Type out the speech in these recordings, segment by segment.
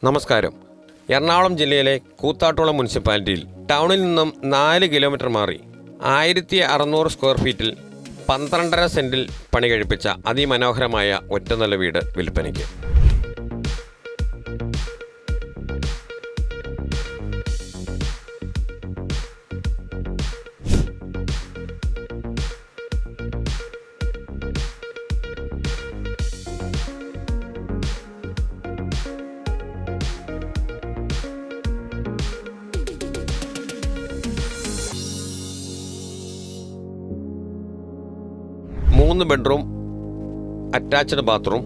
നമസ്കാരം. എറണാകുളം ജില്ലയിലെ കൂത്താട്ടുകുളം മുനിസിപ്പാലിറ്റിയിൽ ടൗണിൽ നിന്നും 4 കിലോമീറ്റർ മാറി 1600 സ്ക്വയർ ഫീറ്റിൽ 12.5 സെൻറ്റിൽ പണി കഴിപ്പിച്ച അതിമനോഹരമായ ഒറ്റനില വീട് വിൽപ്പനയ്ക്ക്. മൂന്ന് bedroom, attached bathroom,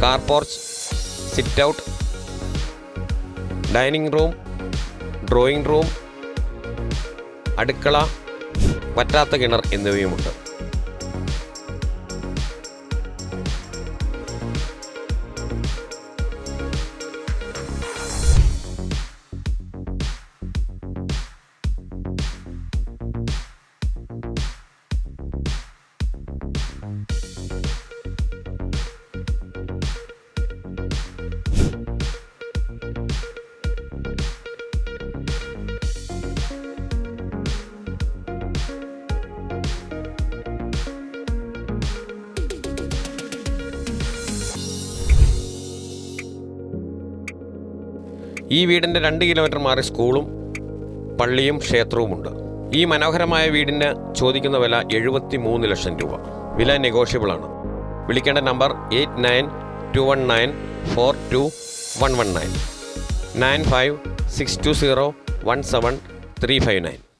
car porch, sit out, dining room, drawing room, അടുക്കള, വറ്റാത്ത കിണർ എന്നിവയുമുണ്ട്. ഈ വീടിൻ്റെ 2 കിലോമീറ്റർ മാറി സ്കൂളും പള്ളിയും ക്ഷേത്രവുമുണ്ട്. ഈ മനോഹരമായ വീടിന് ചോദിക്കുന്ന വില 73 ലക്ഷം രൂപ. വില നെഗോഷ്യബിളാണ്. വിളിക്കേണ്ട നമ്പർ 8921942119 9562017359.